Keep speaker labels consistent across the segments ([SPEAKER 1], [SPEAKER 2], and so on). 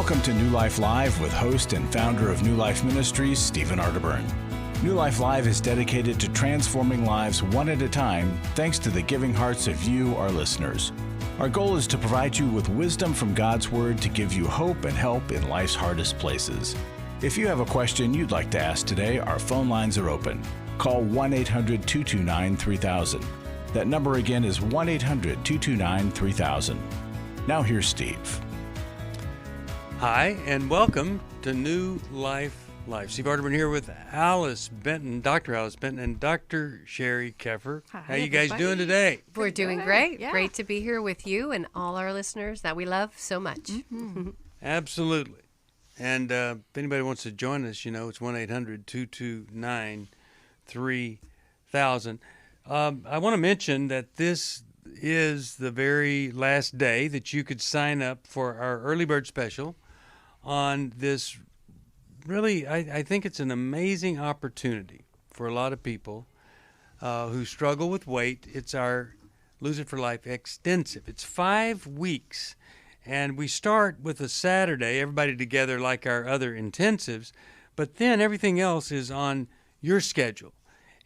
[SPEAKER 1] Welcome to New Life Live with host and founder of New Life Ministries, Stephen Arterburn. New Life Live is dedicated to transforming lives one at a time thanks to the giving hearts of you, our listeners. Our goal is to provide you with wisdom from God's Word to give you hope and help in life's hardest places. If you have a question you'd like to ask today, our phone lines are open. Call 1-800-229-3000. That number again is 1-800-229-3000. Now here's Steve.
[SPEAKER 2] Hi, and welcome to New Life Live. Steve Arterburn here with Alice Benton, Dr. Alice Benton, and Dr. Sherry Keffer.
[SPEAKER 3] Hi,
[SPEAKER 2] how you guys doing today?
[SPEAKER 3] We're doing great.
[SPEAKER 4] Yeah.
[SPEAKER 3] Great to be here with you and all our listeners that we love so much.
[SPEAKER 4] Mm-hmm.
[SPEAKER 2] Absolutely. And if anybody wants to join us, it's 1-800-229-3000. I want to mention that this is the very last day that you could sign up for our early bird special on this. Really, I think it's an amazing opportunity for a lot of people who struggle with weight. It's our Lose It for Life Extensive. It's 5 weeks, and we start with a Saturday, everybody together like our other intensives, but then everything else is on your schedule.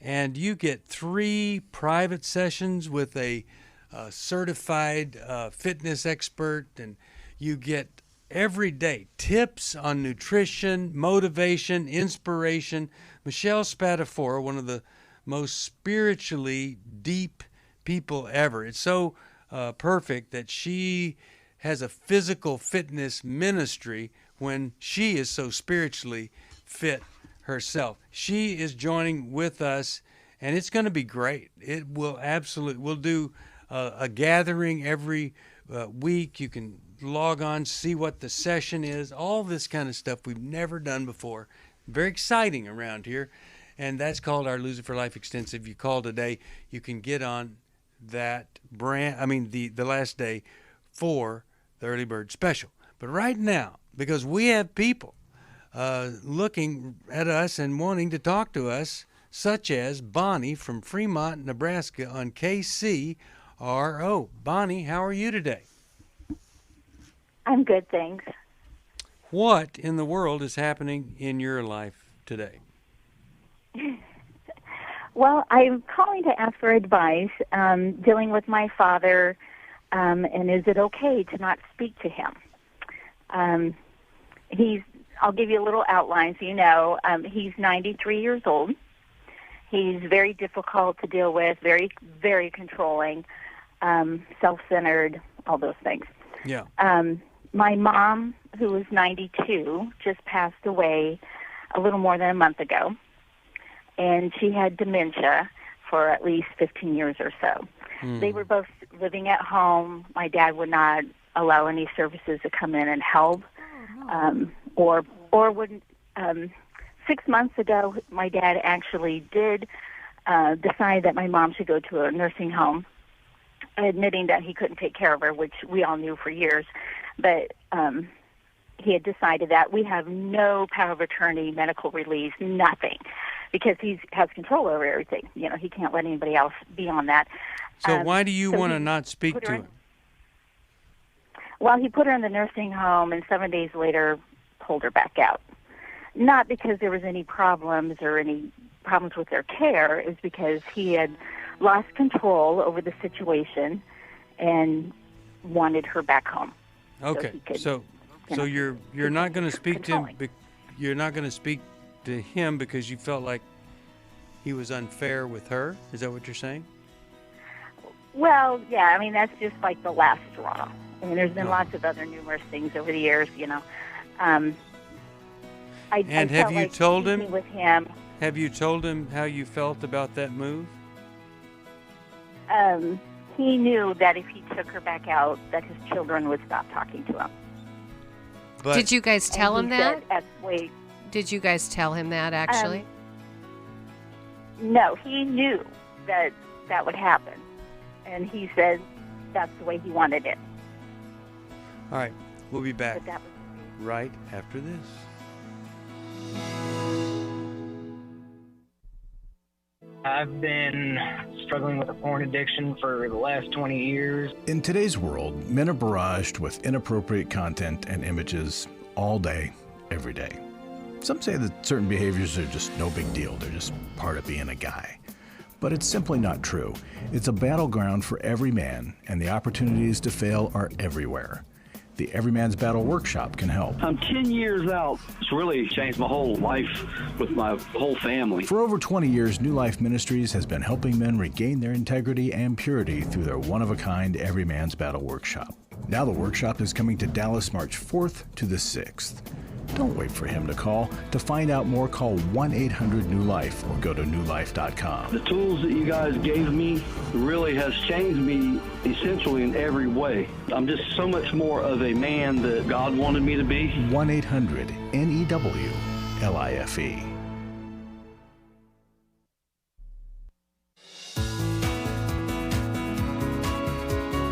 [SPEAKER 2] And you get 3 private sessions with a certified fitness expert, and you get every day tips on nutrition, motivation, inspiration. Michelle Spatafora, one of the most spiritually deep people ever. It's so perfect that she has a physical fitness ministry when she is so spiritually fit herself. She is joining with us, and it's going to be great. It will absolutely. We'll do a gathering every week. You can log on, see what the session is, all this kind of stuff we've never done before. Very exciting around here, and that's called our Lose It for Life Extensive. You call today, you can get on that the last day for the early bird special. But right now, because we have people looking at us and wanting to talk to us, such as Bonnie from Fremont, Nebraska on KCRO. Bonnie, how are you today?
[SPEAKER 5] I'm good, thanks.
[SPEAKER 2] What in the world is happening in your life today?
[SPEAKER 5] Well, I'm calling to ask for advice dealing with my father, and is it okay to not speak to him? I'll give you a little outline so you know. He's 93 years old. He's very difficult to deal with, very, very controlling, self-centered, all those things.
[SPEAKER 2] Yeah.
[SPEAKER 5] My mom, who is 92, just passed away a little more than a month ago, and she had dementia for at least 15 years or so. They were both living at home. My dad would not allow any services to come in and help, or wouldn't. 6 months ago, my dad actually did decide that my mom should go to a nursing home, admitting that he couldn't take care of her, which we all knew for years. But he had decided that we have no power of attorney, medical release, nothing, because he has control over everything. He can't let anybody else be on that.
[SPEAKER 2] So why do you want to not speak to him?
[SPEAKER 5] Well, he put her in the nursing home, and 7 days later pulled her back out. Not because there was any problems with their care. It was because he had lost control over the situation and wanted her back home.
[SPEAKER 2] Okay, so you're not going to speak to him. You're not going to speak to him because you felt like he was unfair with her. Is that what you're saying?
[SPEAKER 5] Well, yeah. That's just like the last straw. There's been lots of other numerous things over the years.
[SPEAKER 2] And have you told him?
[SPEAKER 5] With him.
[SPEAKER 2] Have you told him how you felt about that move?
[SPEAKER 5] He knew that if he took her back out, that his children would stop talking to him.
[SPEAKER 2] But
[SPEAKER 3] Did you guys tell him that?
[SPEAKER 5] Wait.
[SPEAKER 3] Did you guys tell him that, actually?
[SPEAKER 5] No, he knew that would happen. And he said that's the way he wanted it.
[SPEAKER 2] All right, we'll be back
[SPEAKER 5] But that was
[SPEAKER 2] right after this.
[SPEAKER 6] I've been struggling with a porn addiction for the last 20 years.
[SPEAKER 1] In today's world, men are barraged with inappropriate content and images all day, every day. Some say that certain behaviors are just no big deal. They're just part of being a guy. But it's simply not true. It's a battleground for every man, and the opportunities to fail are everywhere. The Every Man's Battle Workshop can help.
[SPEAKER 4] I'm 10 years out. It's really changed my whole life with my whole family.
[SPEAKER 1] For over 20 years, New Life Ministries has been helping men regain their integrity and purity through their one-of-a-kind Every Man's Battle Workshop. Now the workshop is coming to Dallas March 4th to the 6th. Don't wait for him to call. To find out more, call 1-800-NEW-LIFE or go to newlife.com.
[SPEAKER 4] The tools that you guys gave me really has changed me essentially in every way. I'm just so much more of a man that God wanted me to be.
[SPEAKER 1] 1-800-NEW-LIFE.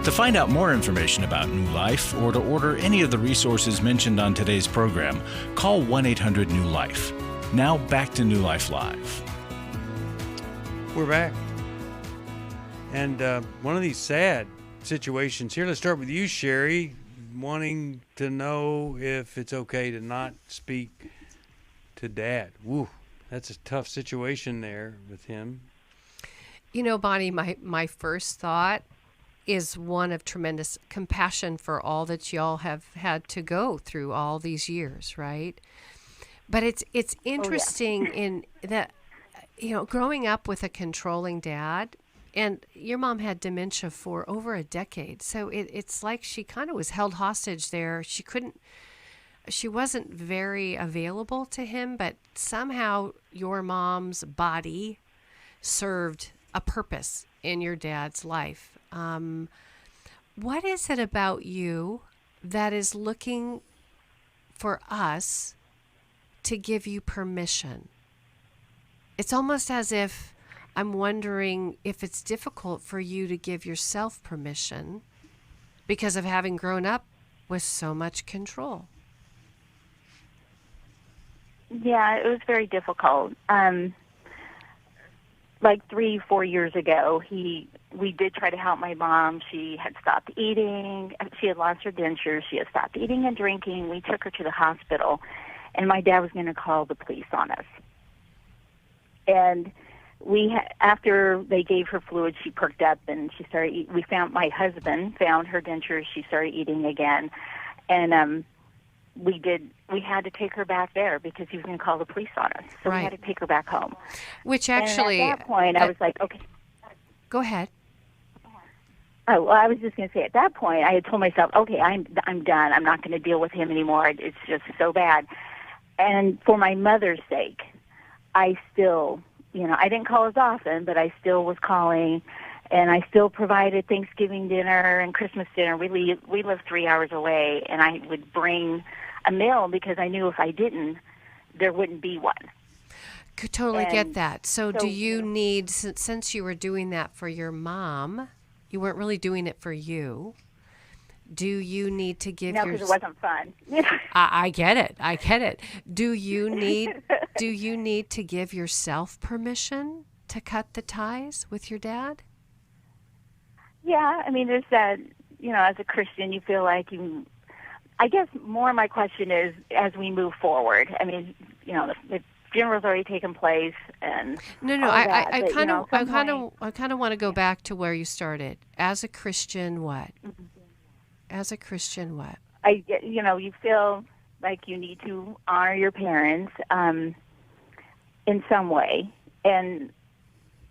[SPEAKER 1] To find out more information about New Life or to order any of the resources mentioned on today's program, call 1-800-NEW-LIFE. Now back to New Life Live.
[SPEAKER 2] We're back. And one of these sad situations here. Let's start with you, Sherry, wanting to know if it's okay to not speak to Dad. Woo, that's a tough situation there with him.
[SPEAKER 3] You know, Bonnie, my first thought is one of tremendous compassion for all that y'all have had to go through all these years, right? But it's interesting in that, you know, growing up with a controlling dad, and your mom had dementia for over a decade, so it's like she kind of was held hostage there. She wasn't very available to him, but somehow your mom's body served a purpose in your dad's life. What is it about you that is looking for us to give you permission? It's almost as if I'm wondering if it's difficult for you to give yourself permission because of having grown up with so much control.
[SPEAKER 5] Yeah, it was very difficult. Like 3-4 years ago, we did try to help my mom. She had stopped eating. She had lost her dentures. She had stopped eating and drinking. We took her to the hospital, and my dad was going to call the police on us. And after they gave her fluids, she perked up and she started eating. My husband found her dentures. She started eating again, and we had to take her back there because he was going to call the police on us. So
[SPEAKER 3] Right.
[SPEAKER 5] we had to take her back home.
[SPEAKER 3] Which actually,
[SPEAKER 5] and at that point, I was like, okay.
[SPEAKER 3] Go ahead.
[SPEAKER 5] Oh, well, I was just going to say, at that point, I had told myself, okay, I'm done. I'm not going to deal with him anymore. It's just so bad. And for my mother's sake, I still, I didn't call as often, but I still was calling, and I still provided Thanksgiving dinner and Christmas dinner. We lived 3 hours away, and I would bring a meal because I knew if I didn't, there wouldn't be one.
[SPEAKER 3] Could totally get that. So do you
[SPEAKER 5] know,
[SPEAKER 3] need, since you were doing that for your mom, you weren't really doing it for you, do you need to give
[SPEAKER 5] because it wasn't fun.
[SPEAKER 3] I get it. Do you need to give yourself permission to cut the ties with your dad?
[SPEAKER 5] Yeah, I mean, there's that, as a Christian, you feel like I guess more my question is, as we move forward, I mean, the funeral's already taken place, and
[SPEAKER 3] No,
[SPEAKER 5] all that,
[SPEAKER 3] I
[SPEAKER 5] but,
[SPEAKER 3] kind of want to go
[SPEAKER 5] Yeah.
[SPEAKER 3] back to where you started. As a Christian, what? As a Christian, what?
[SPEAKER 5] You feel like you need to honor your parents in some way, and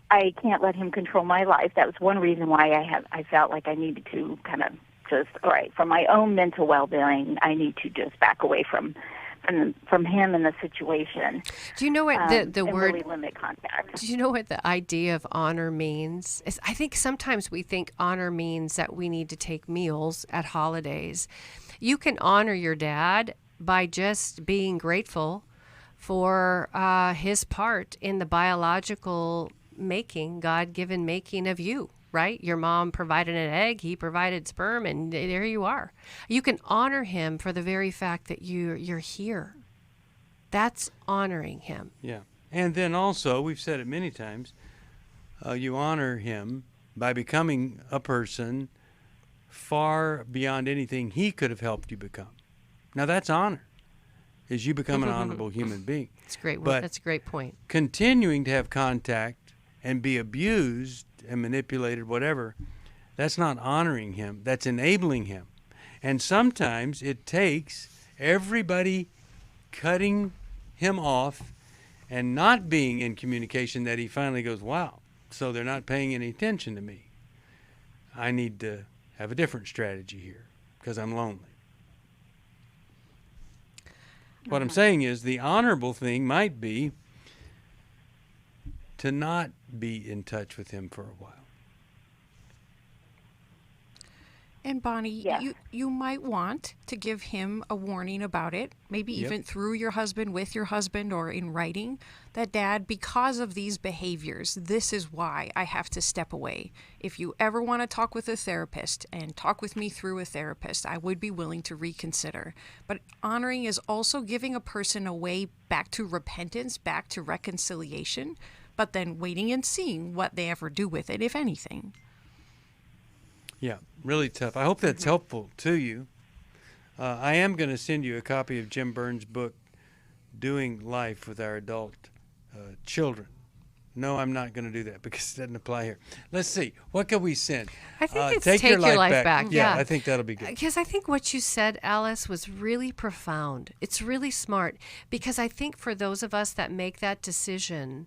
[SPEAKER 5] I can't let him control my life. That was one reason why I felt like I needed to kind of just, all right, for my own mental well-being, I need to just back away from him and the situation.
[SPEAKER 3] Do you know what the
[SPEAKER 5] and
[SPEAKER 3] word?
[SPEAKER 5] really limit contact.
[SPEAKER 3] Do you know what the idea of honor means? I think sometimes we think honor means that we need to take meals at holidays. You can honor your dad by just being grateful for his part in the biological making, God-given making of you, right? Your mom provided an egg, he provided sperm, and there you are. You can honor him for the very fact that you're here. That's honoring him.
[SPEAKER 2] Yeah. And then also, we've said it many times, you honor him by becoming a person far beyond anything he could have helped you become. Now, that's honor. is you become an honorable human being.
[SPEAKER 3] That's a great point.
[SPEAKER 2] Continuing to have contact and be abused and manipulated, whatever, that's not honoring him. That's enabling him. And sometimes it takes everybody cutting him off and not being in communication that he finally goes, wow, so they're not paying any attention to me. I need to have a different strategy here because I'm lonely. What I'm saying is the honorable thing might be to not be in touch with him for a while.
[SPEAKER 7] And Bonnie, you might want to give him a warning about it, maybe even through your husband, with your husband, or in writing, that Dad, because of these behaviors, this is why I have to step away. If you ever want to talk with a therapist and talk with me through a therapist, I would be willing to reconsider. But honoring is also giving a person a way back to repentance, back to reconciliation, but then waiting and seeing what they ever do with it, if anything.
[SPEAKER 2] Yeah, really tough. I hope that's helpful to you. I am going to send you a copy of Jim Burns' book, Doing Life with Our Adult Children. No, I'm not going to do that because it doesn't apply here. Let's see. What can we send?
[SPEAKER 3] I think it's Take Your Life Back.
[SPEAKER 2] Yeah, I think that'll be good.
[SPEAKER 3] Because I think what you said, Alice, was really profound. It's really smart because I think for those of us that make that decision,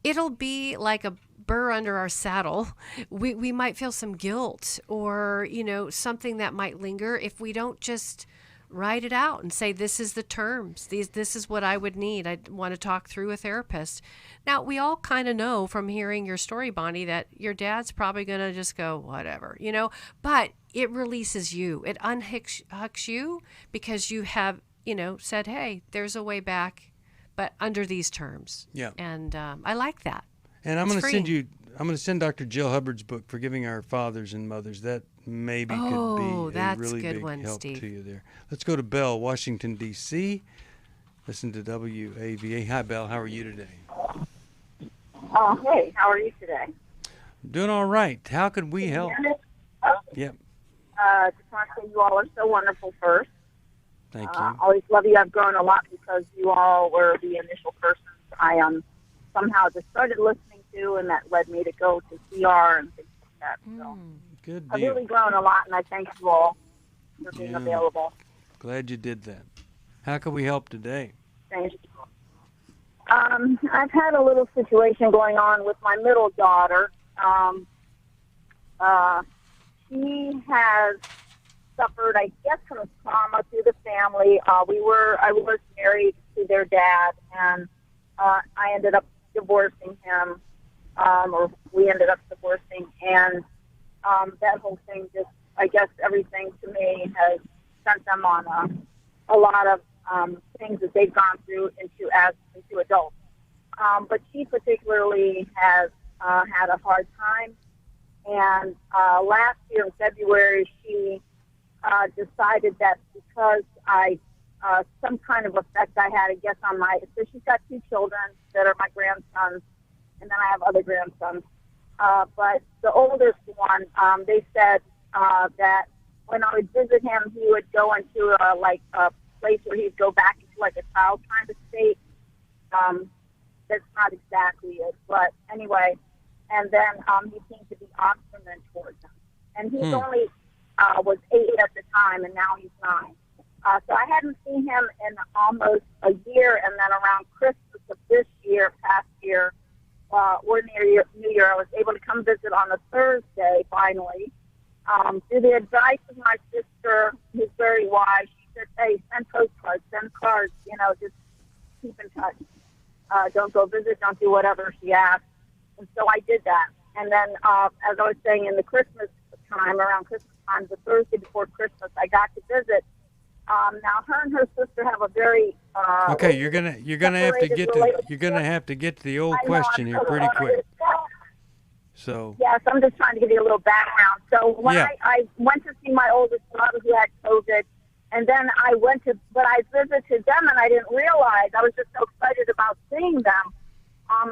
[SPEAKER 3] it'll be like a burr under our saddle. We might feel some guilt or, something that might linger if we don't just write it out and say, this is the terms. This is what I would need. I want to talk through a therapist. Now, we all kind of know from hearing your story, Bonnie, that your dad's probably going to just go, whatever, but it releases you. It unhooks you because you have, said, hey, there's a way back, but under these terms.
[SPEAKER 2] Yeah.
[SPEAKER 3] And I like that.
[SPEAKER 2] And I'm going to send Dr. Jill Hubbard's book, Forgiving Our Fathers and Mothers. That maybe could be a really big help to you there. Let's go to Belle, Washington, D.C. Listen to WAVA. Hi, Belle. How are you today?
[SPEAKER 8] Hey, how are you today?
[SPEAKER 2] Doing all right. How could we help? Yep.
[SPEAKER 8] Just want to say you all are so wonderful first.
[SPEAKER 2] Thank you.
[SPEAKER 8] Always love you. I've grown a lot because you all were the initial persons I somehow just started listening to, and that led me to go to CR and things like that. So
[SPEAKER 2] good deal.
[SPEAKER 8] I've really grown a lot, and I thank you all for being available.
[SPEAKER 2] Glad you did that. How can we help today?
[SPEAKER 8] Thank you. I've had a little situation going on with my middle daughter. She has suffered, I guess, some trauma through the family. I was married to their dad, and I ended up divorcing him, or we ended up divorcing, and that whole thing just, I guess everything to me has sent them on a lot of things that they've gone through into adults. But she particularly has had a hard time, and last year in February she decided that because some kind of effect I had, I guess, so she's got 2 children that are my grandsons, and then I have other grandsons. But the oldest one, they said that when I would visit him, he would go into a place where he'd go back into like a child kind of state. That's not exactly it, but anyway. And then he seemed to be obstinate towards him. And he only was 8 at the time, and now he's 9. So I hadn't seen him in almost a year, and then around Christmas of this year, past year, or near New Year, I was able to come visit on a Thursday, finally. Through the advice of my sister, who's very wise, she said, hey, send postcards, send cards, just keep in touch. Don't go visit, don't do whatever she asked. And so I did that. And then, as I was saying, in the Christmas time, around Christmas time, the Thursday before Christmas, I got to visit. Now, her and her sister have a very
[SPEAKER 2] okay. You're gonna have to get to the old question here pretty quick. So
[SPEAKER 8] yes, I'm just trying to give you a little background. So when I went to see my oldest daughter who had COVID, and then I visited them, and I didn't realize, I was just so excited about seeing them,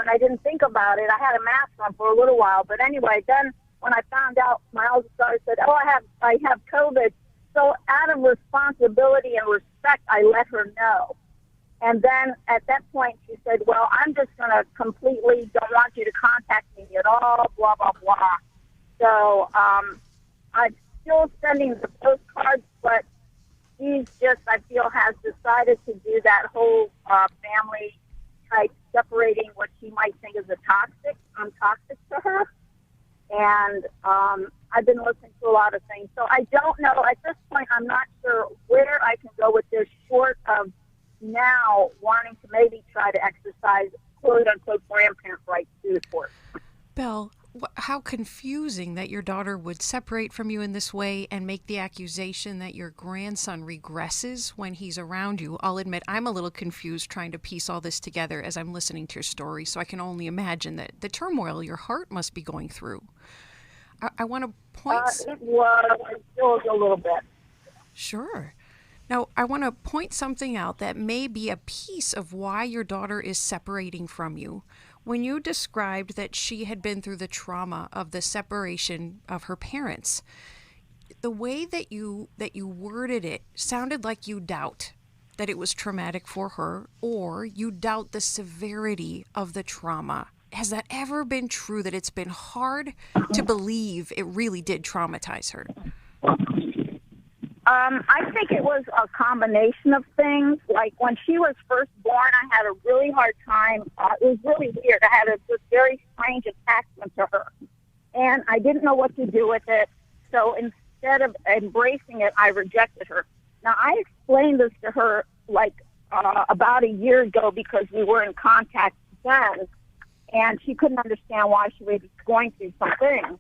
[SPEAKER 8] and I didn't think about it. I had a mask on for a little while, but anyway, then when I found out, my oldest daughter said, "Oh, I have COVID." So out of responsibility and respect, I let her know. And then at that point, she said, well, I'm just going to completely don't want you to contact me at all, blah, blah, blah. So I'm still sending the postcards, but she's just, I feel, has decided to do that whole family type separating what she might think is toxic to her. And I've been listening to a lot of things. So I don't know. At this point, I'm not sure where I can go with this, short of now wanting to maybe try to exercise quote-unquote grandparent rights through the court.
[SPEAKER 7] Belle, how confusing that your daughter would separate from you in this way and make the accusation that your grandson regresses when he's around you. I'll admit I'm a little confused trying to piece all this together as I'm listening to your story, so I can only imagine that the turmoil your heart must be going through. I want to point...
[SPEAKER 8] It was a little bit.
[SPEAKER 7] Sure. Now, I want to point something out that may be a piece of why your daughter is separating from you. When you described that she had been through the trauma of the separation of her parents, the way that you worded it sounded like you doubt that it was traumatic for her, or you doubt the severity of the trauma. Has that ever been true, that it's been hard to believe it really did traumatize her?
[SPEAKER 8] I think it was a combination of things. Like when she was first born, I had a really hard time. It was really weird. I had this very strange attachment to her, and I didn't know what to do with it. So instead of embracing it, I rejected her. Now, I explained this to her about a year ago because we were in contact then, and she couldn't understand why she was going through something.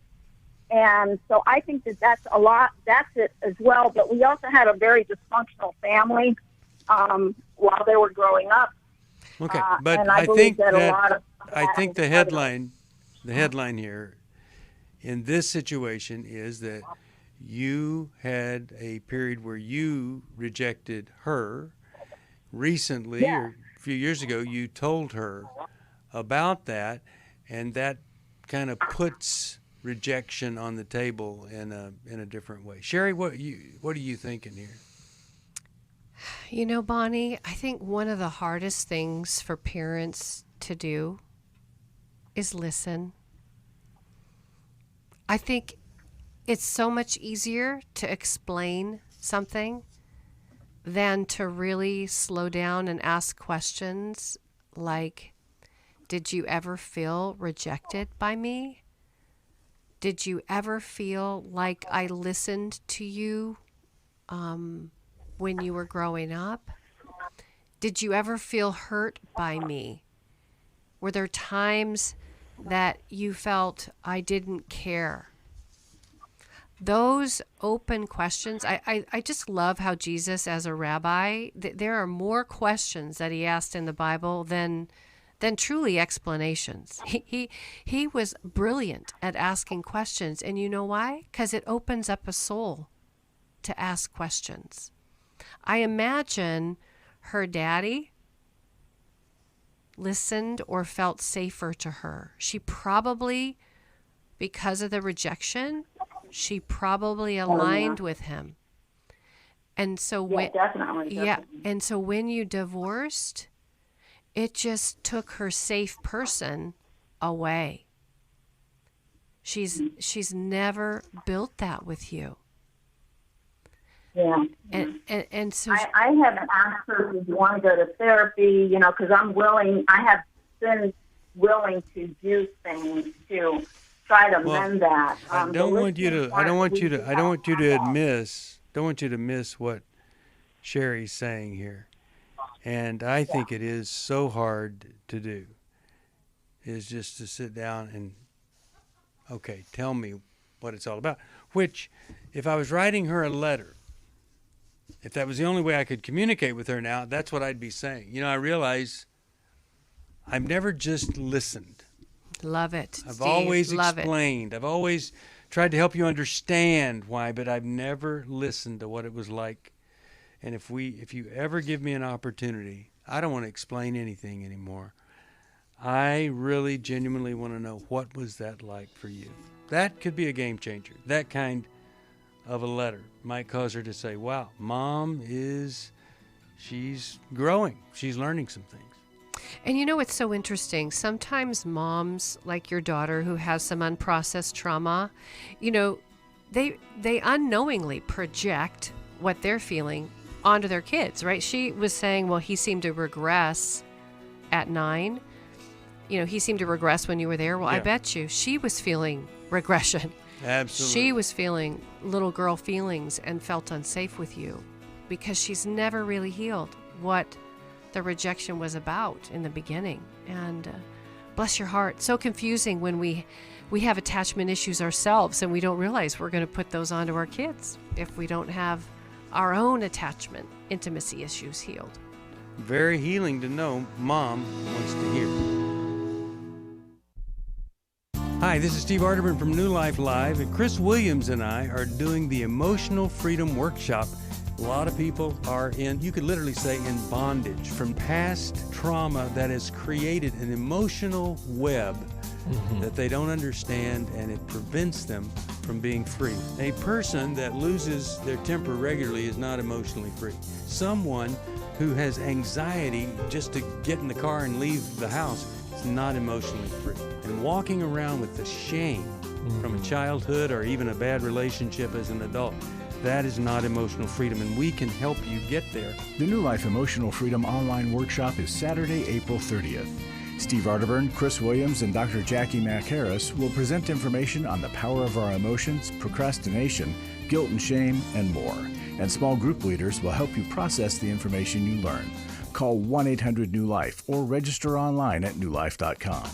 [SPEAKER 8] And so I think that's it as well. But we also had a very dysfunctional family while they were growing up.
[SPEAKER 2] Okay, but I think the headline here in this situation is that you had a period where you rejected her recently, or a few years ago. You told her about that, and that kind of puts rejection on the table in a different way. Sherry, what are you thinking here?
[SPEAKER 3] You know, Bonnie, I think one of the hardest things for parents to do is listen. I think it's so much easier to explain something than to really slow down and ask questions like, did you ever feel rejected by me? Did you ever feel like I listened to you when you were growing up? Did you ever feel hurt by me? Were there times that you felt I didn't care? Those open questions, I just love how Jesus, as a rabbi, there are more questions that he asked in the Bible than truly explanations. He was brilliant at asking questions. And you know why? Because it opens up a soul to ask questions. I imagine her daddy listened or felt safer to her. She probably, because of the rejection, she probably aligned with him. And so
[SPEAKER 8] definitely.
[SPEAKER 3] And so when you divorced, it just took her safe person away. She's never built that with you.
[SPEAKER 8] Yeah.
[SPEAKER 3] And so
[SPEAKER 8] I have asked her if you want to go to therapy, because I have been willing to do things to try to mend that.
[SPEAKER 2] I don't want you to miss what Sherry's saying here. And I think it is so hard to do, is just to sit down and, okay, tell me what it's all about. Which, if I was writing her a letter, if that was the only way I could communicate with her now, that's what I'd be saying. I realize I've never just listened.
[SPEAKER 3] Love it.
[SPEAKER 2] I've always explained. I've always tried to help you understand why, but I've never listened to what it was like. And if you ever give me an opportunity, I don't want to explain anything anymore. I really genuinely want to know, what was that like for you? That could be a game changer. That kind of a letter might cause her to say, wow, Mom she's growing. She's learning some things.
[SPEAKER 3] And you know what's so interesting? Sometimes moms, like your daughter who has some unprocessed trauma, you know, they unknowingly project what they're feeling onto their kids, right? She was saying, well, he seemed to regress at 9. You know, he seemed to regress when you were there. Well,
[SPEAKER 2] Yeah.
[SPEAKER 3] I bet you she was feeling regression.
[SPEAKER 2] Absolutely.
[SPEAKER 3] She was feeling little girl feelings and felt unsafe with you because she's never really healed what the rejection was about in the beginning. And bless your heart, so confusing when we have attachment issues ourselves and we don't realize we're going to put those onto our kids if we don't have our own attachment, intimacy issues healed.
[SPEAKER 2] Very healing to know Mom wants to hear. Hi, this is Steve Arterburn from New Life Live, and Chris Williams and I are doing the Emotional Freedom Workshop. A lot of people are you could literally say, in bondage from past trauma that has created an emotional web that they don't understand, and it prevents them from being free. A person that loses their temper regularly is not emotionally free. Someone who has anxiety just to get in the car and leave the house is not emotionally free. And walking around with the shame from a childhood or even a bad relationship as an adult, that is not emotional freedom, and we can help you get there.
[SPEAKER 1] The New Life Emotional Freedom Online Workshop is Saturday, April 30th. Steve Arterburn, Chris Williams, and Dr. Jackie McHarris will present information on the power of our emotions, procrastination, guilt and shame, and more. And small group leaders will help you process the information you learn. Call 1-800-NEW-LIFE or register online at newlife.com.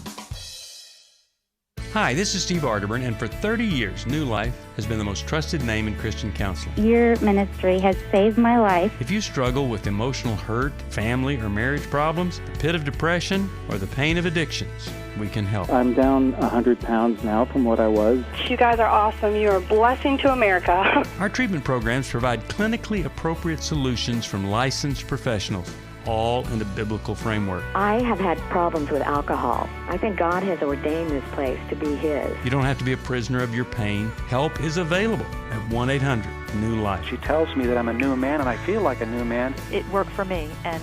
[SPEAKER 2] Hi, this is Steve Arterburn, and for 30 years, New Life has been the most trusted name in Christian counseling.
[SPEAKER 9] Your ministry has saved my life.
[SPEAKER 2] If you struggle with emotional hurt, family or marriage problems, the pit of depression, or the pain of addictions, we can help.
[SPEAKER 10] I'm down 100 pounds now from what I was.
[SPEAKER 11] You guys are awesome. You're a blessing to America.
[SPEAKER 2] Our treatment programs provide clinically appropriate solutions from licensed professionals, all in the biblical framework.
[SPEAKER 12] I have had problems with alcohol. I think God has ordained this place to be His.
[SPEAKER 2] You don't have to be a prisoner of your pain. Help is available at 1-800-NEW-LIFE.
[SPEAKER 10] She tells me that I'm a new man, and I feel like a new man.
[SPEAKER 13] It worked for me, and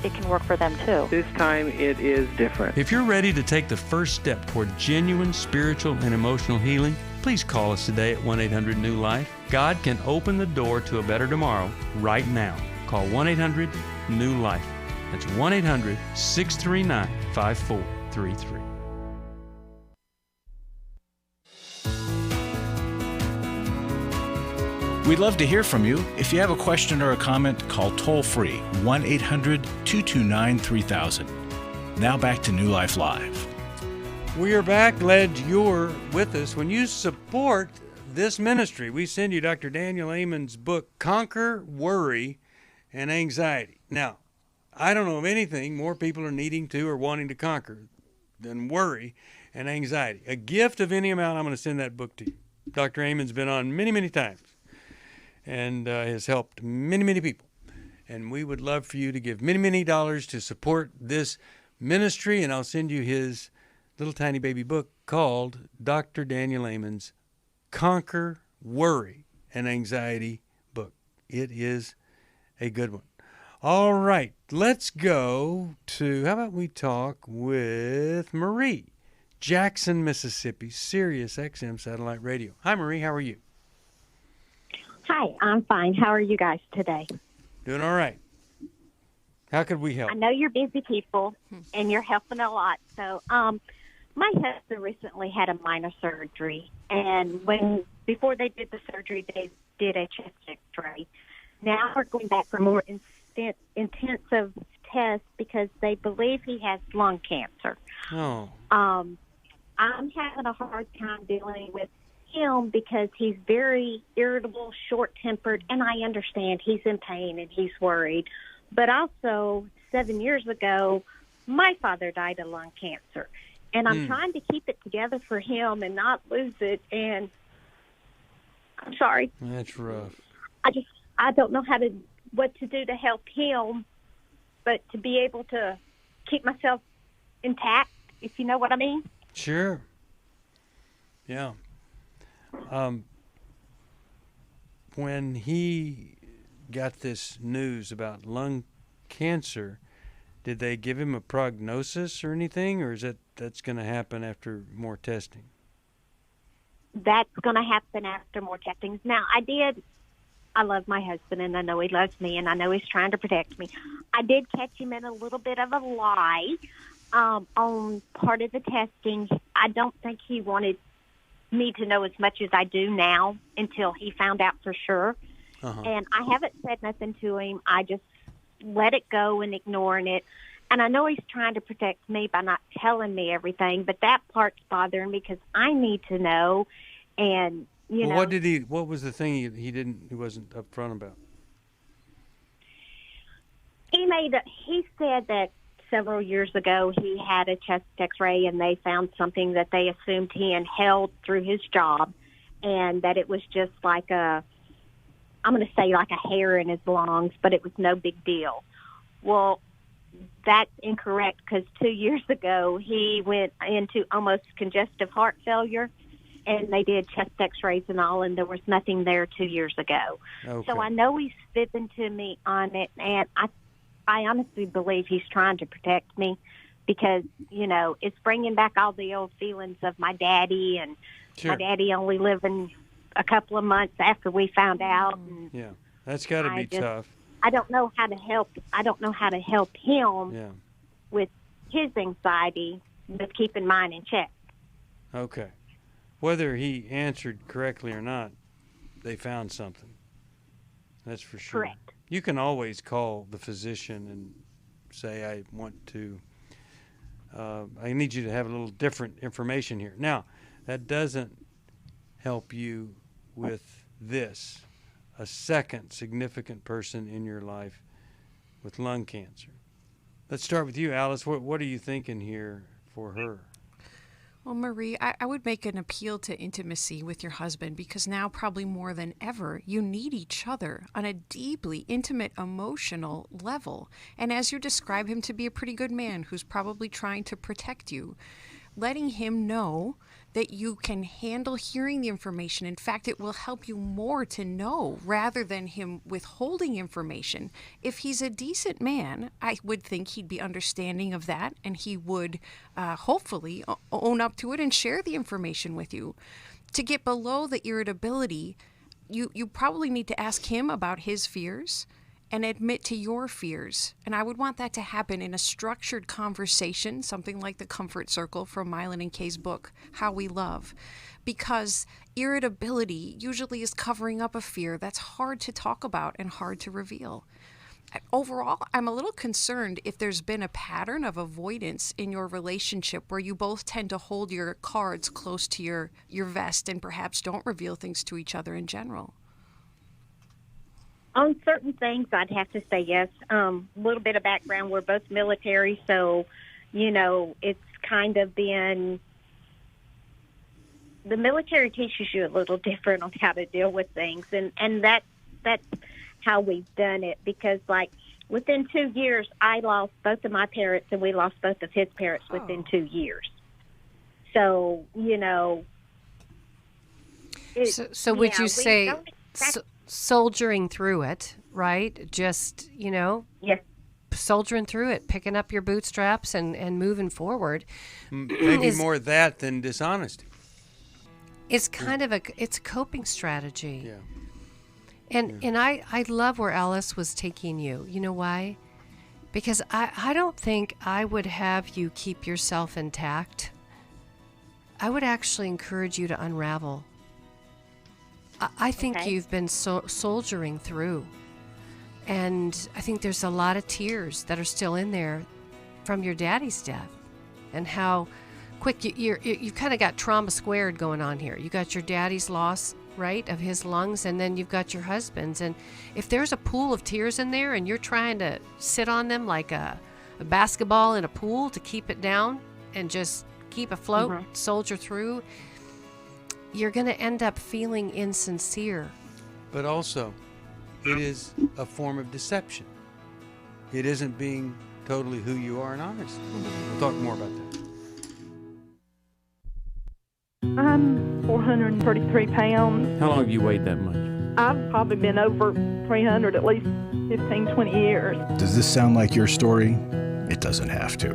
[SPEAKER 13] it can work for them too.
[SPEAKER 10] This time it is different.
[SPEAKER 2] If you're ready to take the first step toward genuine spiritual and emotional healing, please call us today at 1-800-NEW-LIFE. God can open the door to a better tomorrow right now. Call 1-800-NEW-LIFE. That's 1-800-639-5433.
[SPEAKER 1] We'd love to hear from you. If you have a question or a comment, call toll-free 1-800-229-3000. Now back to New Life Live.
[SPEAKER 2] We are back. Glad you're with us. When you support this ministry, we send you Dr. Daniel Amen's book, Conquer Worry and Anxiety. Now, I don't know of anything more people are needing to or wanting to conquer than worry and anxiety. A gift of any amount, I'm going to send that book to you. Dr. Amen's been on many, many times and has helped many, many people. And we would love for you to give many, many dollars to support this ministry, and I'll send you his little tiny baby book called Dr. Daniel Amen's Conquer Worry and Anxiety book. It is a good one. All right, let's go to, how about we talk with Marie, Jackson, Mississippi, Sirius XM Satellite Radio. Hi, Marie, how are you?
[SPEAKER 14] Hi, I'm fine. How are you guys today?
[SPEAKER 2] Doing all right. How could we help?
[SPEAKER 14] I know you're busy people, and you're helping a lot. So, my husband recently had a minor surgery, and before they did the surgery, they did a chest X-ray. Now we're going back for more intensive tests because they believe he has lung cancer.
[SPEAKER 2] Oh.
[SPEAKER 14] I'm having a hard time dealing with him because he's very irritable, short-tempered, and I understand he's in pain and he's worried. But also, 7 years ago, my father died of lung cancer, and I'm trying to keep it together for him and not lose it. And I'm sorry.
[SPEAKER 2] That's rough.
[SPEAKER 14] I don't know what to do to help him, but to be able to keep myself intact, if you know what I mean.
[SPEAKER 2] Sure. Yeah. When he got this news about lung cancer. Did they give him a prognosis or anything, or is that's going to happen after more testing?
[SPEAKER 14] That's going to happen after more testing. Now, I love my husband, and I know he loves me, and I know he's trying to protect me. I did catch him in a little bit of a lie on part of the testing. I don't think he wanted me to know as much as I do now until he found out for sure. Uh-huh. And I haven't said nothing to him. I just let it go and ignoring it. And I know he's trying to protect me by not telling me everything, but that part's bothering me because I need to know. And you know,
[SPEAKER 2] what was the thing he wasn't upfront about?
[SPEAKER 14] He said that several years ago he had a chest x-ray and they found something that they assumed he inhaled through his job, and that it was just like I'm going to say like a hair in his lungs, but it was no big deal. Well, that's incorrect, because 2 years ago he went into almost congestive heart failure, and they did chest x-rays and all, and there was nothing there 2 years ago. Okay. So I know he's fibbing to me on it, and I honestly believe he's trying to protect me, because, you know, it's bringing back all the old feelings of my daddy, and my daddy only living a couple of months after we found out. And
[SPEAKER 2] yeah, that's got to be tough.
[SPEAKER 14] I don't know how to help. I don't know how to help him with his anxiety, with keeping mine in check.
[SPEAKER 2] Okay. Whether he answered correctly or not, they found something. That's for sure.
[SPEAKER 14] Correct.
[SPEAKER 2] You can always call the physician and say, I want to, I need you to have a little different information here. Now, that doesn't help you with this, a second significant person in your life with lung cancer. Let's start with you, Alice. What are you thinking here for her?
[SPEAKER 7] Well, Marie, I would make an appeal to intimacy with your husband, because now probably more than ever, you need each other on a deeply intimate, emotional level. And as you describe him to be a pretty good man who's probably trying to protect you, letting him know that you can handle hearing the information. In fact, it will help you more to know rather than him withholding information. If he's a decent man, I would think he'd be understanding of that, and he would hopefully own up to it and share the information with you. To get below the irritability, you probably need to ask him about his fears and admit to your fears. And I would want that to happen in a structured conversation, something like the comfort circle from Mylan and Kay's book, How We Love. Because irritability usually is covering up a fear that's hard to talk about and hard to reveal. Overall, I'm a little concerned if there's been a pattern of avoidance in your relationship where you both tend to hold your cards close to your vest and perhaps don't reveal things to each other in general.
[SPEAKER 14] On certain things, I'd have to say yes. A little bit of background, we're both military, so, you know, it's kind of been, the military teaches you a little different on how to deal with things, and that's how we've done it, because, like, within 2 years, I lost both of my parents, and we lost both of his parents within 2 years. So, you know.
[SPEAKER 3] So would you say soldiering through it, right? Just, you know, soldiering through it, picking up your bootstraps and moving forward.
[SPEAKER 2] Maybe more that than dishonesty.
[SPEAKER 3] It's kind of it's a coping strategy.
[SPEAKER 2] Yeah.
[SPEAKER 3] And I love where Alice was taking you. You know why? Because I don't think I would have you keep yourself intact. I would actually encourage you to unravel. I think you've been soldiering through, and I think there's a lot of tears that are still in there from your daddy's death, and how quick you've kind of got trauma squared going on here. You got your daddy's loss, right, of his lungs, and then you've got your husband's. And if there's a pool of tears in there and you're trying to sit on them like a basketball in a pool to keep it down and just keep afloat, soldier through, you're going to end up feeling insincere.
[SPEAKER 2] But also, it is a form of deception. It isn't being totally who you are and honest. We'll talk more about that.
[SPEAKER 11] I'm 433 pounds.
[SPEAKER 15] How long have you weighed that much?
[SPEAKER 11] I've probably been over 300 at least 15, 20 years.
[SPEAKER 1] Does this sound like your story? It doesn't have to.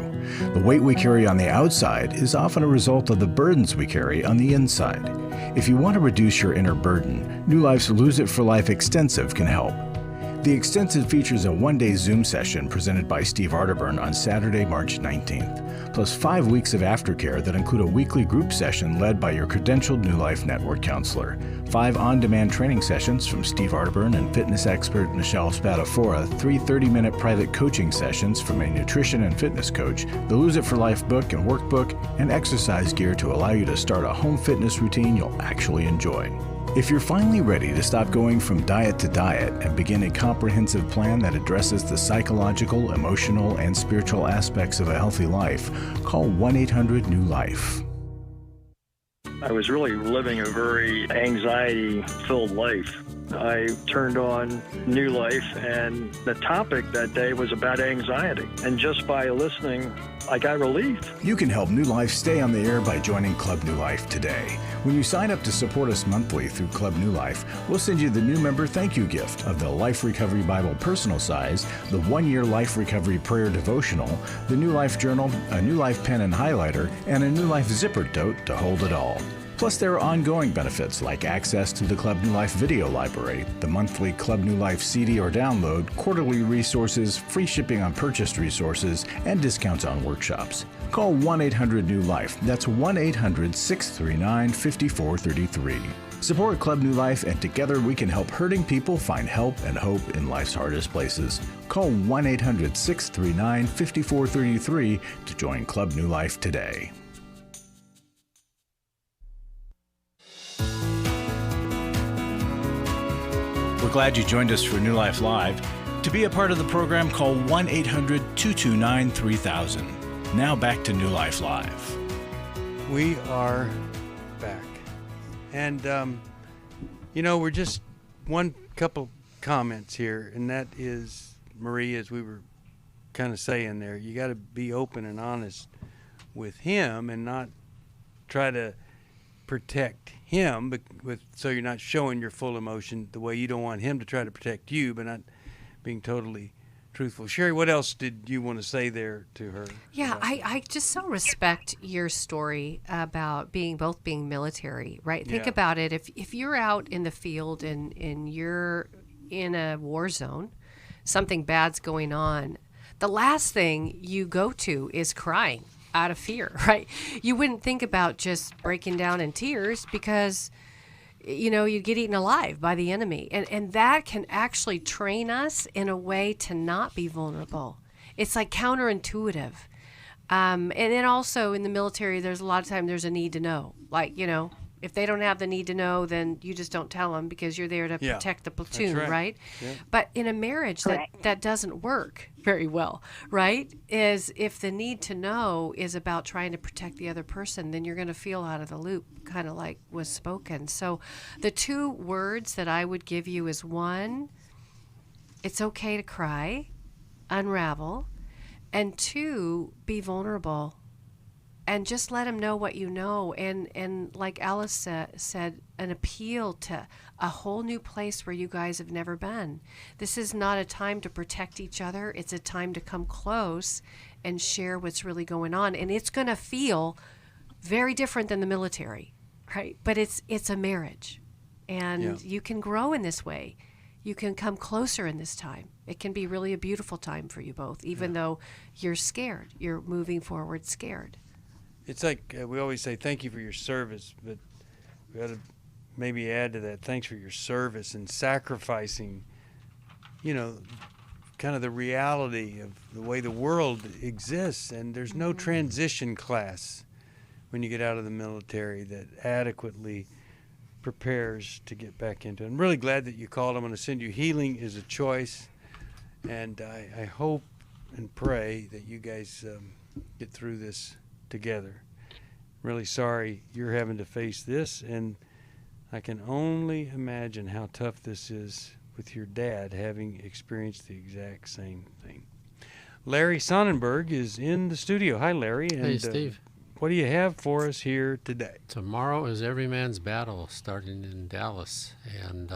[SPEAKER 1] The weight we carry on the outside is often a result of the burdens we carry on the inside. If you want to reduce your inner burden, New Life's Lose It for Life Extensive can help. The Extensive features a one-day Zoom session presented by Steve Arterburn on Saturday, March 19th, plus 5 weeks of aftercare that include a weekly group session led by your credentialed New Life Network counselor, 5 on-demand training sessions from Steve Arterburn and fitness expert Michelle Spadafora, 3 30-minute private coaching sessions from a nutrition and fitness coach, the Lose It for Life book and workbook, and exercise gear to allow you to start a home fitness routine you'll actually enjoy. If you're finally ready to stop going from diet to diet and begin a comprehensive plan that addresses the psychological, emotional, and spiritual aspects of a healthy life, call 1-800-NEW-LIFE.
[SPEAKER 15] I was really living a very anxiety-filled life. I turned on New Life, and the topic that day was about anxiety. And just by listening, I got relief.
[SPEAKER 1] You can help New Life stay on the air by joining Club New Life today. When you sign up to support us monthly through Club New Life, we'll send you the new member thank you gift of the Life Recovery Bible personal size, the 1-year Life Recovery Prayer Devotional, the New Life Journal, a New Life pen and highlighter, and a New Life zipper tote to hold it all. Plus, there are ongoing benefits like access to the Club New Life video library, the monthly Club New Life CD or download, quarterly resources, free shipping on purchased resources, and discounts on workshops. Call 1-800-NEW-LIFE. That's 1-800-639-5433. Support Club New Life, and together we can help hurting people find help and hope in life's hardest places. Call 1-800-639-5433 to join Club New Life today. We're glad you joined us for New Life Live. To be a part of the program, call 1-800-229-3000. Now back to New Life Live.
[SPEAKER 2] We are back. And, we're just one couple comments here, and that is, Marie, as we were kind of saying there, you got to be open and honest with him and not try to protect him so you're not showing your full emotion the way you don't want him to try to protect you, but not being totally truthful. Sherry, what else did you want to say there to her?
[SPEAKER 3] Yeah, I just so respect your story about both being military, right? Think about it. If you're out in the field and you're in a war zone, something bad's going on, the last thing you go to is crying out of fear, right? You wouldn't think about just breaking down in tears because, you'd get eaten alive by the enemy. And that can actually train us in a way to not be vulnerable. It's like counterintuitive. And then also in the military, there's a lot of time there's a need to know. Like, if they don't have the need to know, then you just don't tell them because you're there to protect the platoon, right? Yeah. But in a marriage, that doesn't work very well, right? Is if the need to know is about trying to protect the other person, then you're going to feel out of the loop, kind of like was spoken. So the 2 words that I would give you is 1, it's okay to cry, unravel, and 2, be vulnerable. And just let him know what you know. And like Alice said, an appeal to a whole new place where you guys have never been. This is not a time to protect each other. It's a time to come close and share what's really going on. And it's going to feel very different than the military, right? But it's a marriage. And you can grow in this way. You can come closer in this time. It can be really a beautiful time for you both, even though you're scared. You're moving forward scared.
[SPEAKER 2] It's like we always say, thank you for your service, but we ought to maybe add to that, thanks for your service and sacrificing, kind of the reality of the way the world exists. And there's no transition class when you get out of the military that adequately prepares to get back into it. I'm really glad that you called. I'm going to send you Healing is a Choice. And I hope and pray that you guys get through this together. Really sorry you're having to face this, and I can only imagine how tough this is with your dad having experienced the exact same thing. Larry Sonnenberg is in the studio. Hi, Larry. And,
[SPEAKER 16] hey, Steve.
[SPEAKER 2] What do you have for us here today?
[SPEAKER 16] Tomorrow is Every Man's Battle starting in Dallas, and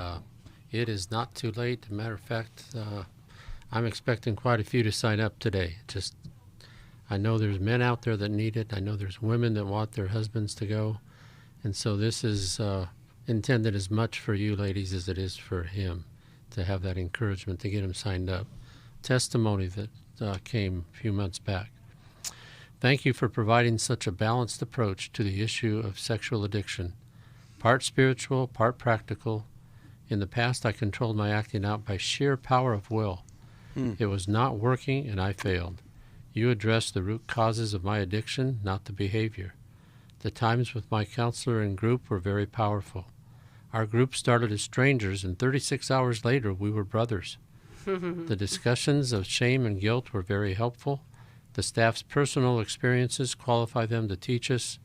[SPEAKER 16] it is not too late. As a matter of fact, I'm expecting quite a few to sign up today. I know there's men out there that need it. I know there's women that want their husbands to go. And so this is intended as much for you ladies as it is for him, to have that encouragement to get him signed up. Testimony that came a few months back. Thank you for providing such a balanced approach to the issue of sexual addiction. Part spiritual, part practical. In the past, I controlled my acting out by sheer power of will. It was not working, and I failed. You addressed the root causes of my addiction, not the behavior. The times with my counselor and group were very powerful. Our group started as strangers, and 36 hours later, we were brothers. The discussions of shame and guilt were very helpful. The staff's personal experiences qualify them to teach us.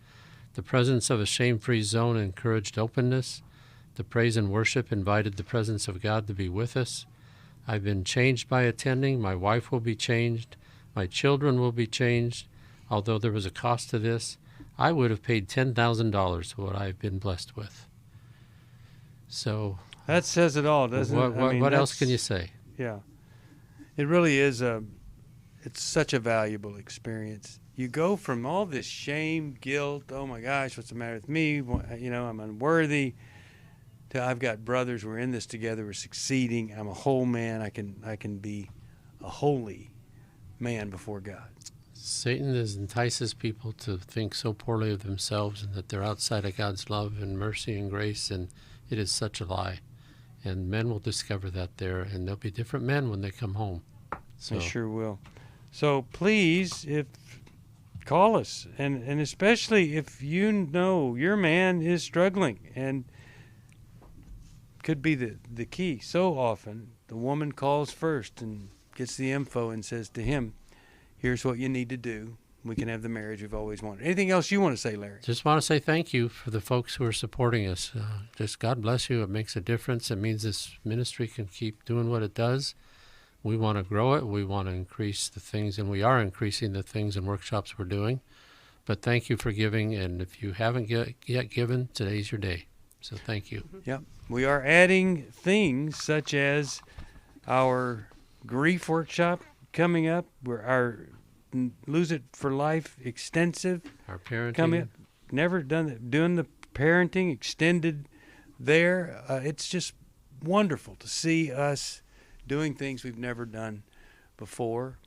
[SPEAKER 16] The presence of a shame-free zone encouraged openness. The praise and worship invited the presence of God to be with us. I've been changed by attending. My wife will be changed. My children will be changed. Although there was a cost to this, I would have paid $10,000 for what I've been blessed with. So
[SPEAKER 2] that says it all, doesn't it?
[SPEAKER 16] What else can you say?
[SPEAKER 2] Yeah. It really is it's such a valuable experience. You go from all this shame, guilt, oh my gosh, what's the matter with me? I'm unworthy, to I've got brothers, we're in this together, we're succeeding, I'm a whole man, I can be a holy man before God.
[SPEAKER 16] Satan entices people to think so poorly of themselves and that they're outside of God's love and mercy and grace, and it is such a lie. And men will discover that there, and there'll be different men when they come home. So.
[SPEAKER 2] They sure will. So please, call us, and especially if you know your man is struggling, and could be the key. So often the woman calls first and gets the info and says to him, here's what you need to do. We can have the marriage we've always wanted. Anything else you want to say, Larry?
[SPEAKER 16] Just want to say thank you for the folks who are supporting us. Just God bless you. It makes a difference. It means this ministry can keep doing what it does. We want to grow it. We want to increase the things, and we are increasing the things and workshops we're doing. But thank you for giving, and if you haven't yet given, today's your day. So thank you.
[SPEAKER 2] Yep. We are adding things such as our grief workshop coming up. Our Lose It for Life extensive.
[SPEAKER 16] Our parenting.
[SPEAKER 2] Coming up. Never done it. Doing the parenting extended there. It's just wonderful to see us doing things we've never done before.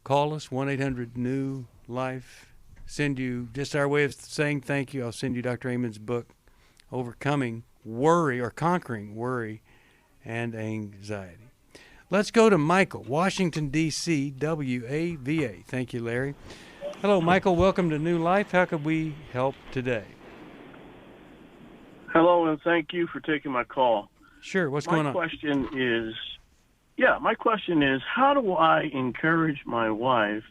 [SPEAKER 2] Call us, 1-800-NEW-LIFE. Send you, just our way of saying thank you, I'll send you Dr. Amon's book, Overcoming Worry or Conquering Worry and Anxiety. Let's go to Michael, Washington, D.C., WAVA. Thank you, Larry. Hello, Michael. Welcome to New Life. How could we help today?
[SPEAKER 17] Hello, and thank you for taking my call.
[SPEAKER 2] Sure. What's going on?
[SPEAKER 17] My question is, how do I encourage my wife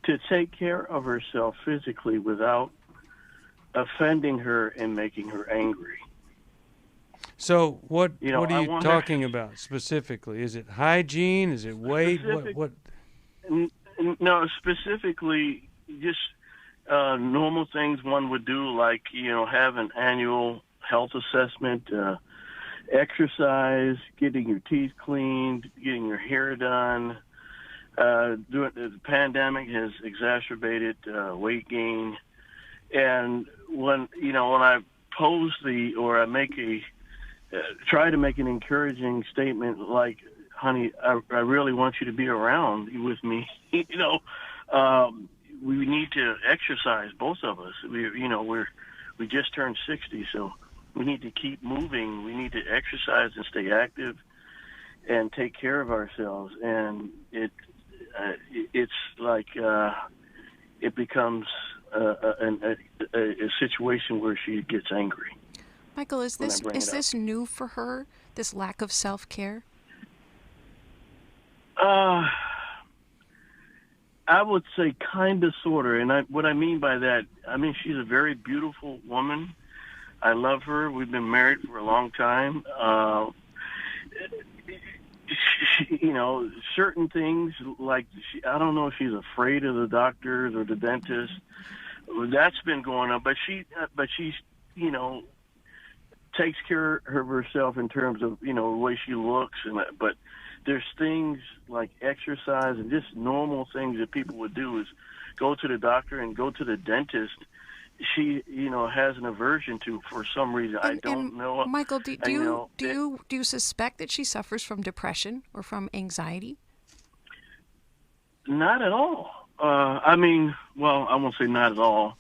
[SPEAKER 17] to take care of herself physically without offending her and making her angry?
[SPEAKER 2] So what are you talking about specifically? Is it hygiene? Is it weight? What?
[SPEAKER 17] No, specifically just normal things one would do, like have an annual health assessment, exercise, getting your teeth cleaned, getting your hair done. The pandemic has exacerbated weight gain, and when I pose I try to make an encouraging statement like, honey, I really want you to be around with me. We need to exercise, both of us. We just turned 60, so we need to keep moving. We need to exercise and stay active and take care of ourselves. And it's like it becomes a situation where she gets angry.
[SPEAKER 7] Michael, is this new for her, this lack of self-care?
[SPEAKER 17] I would say kind of, sort of. And what I mean by that, she's a very beautiful woman. I love her. We've been married for a long time. Certain things, like, I don't know if she's afraid of the doctors or the dentist. That's been going on. But she's, takes care of herself in terms of, the way she looks. But there's things like exercise and just normal things that people would do is go to the doctor and go to the dentist. She, has an aversion to for some reason. I don't know.
[SPEAKER 7] Michael, do you suspect that she suffers from depression or from anxiety?
[SPEAKER 17] Not at all. I won't say not at all.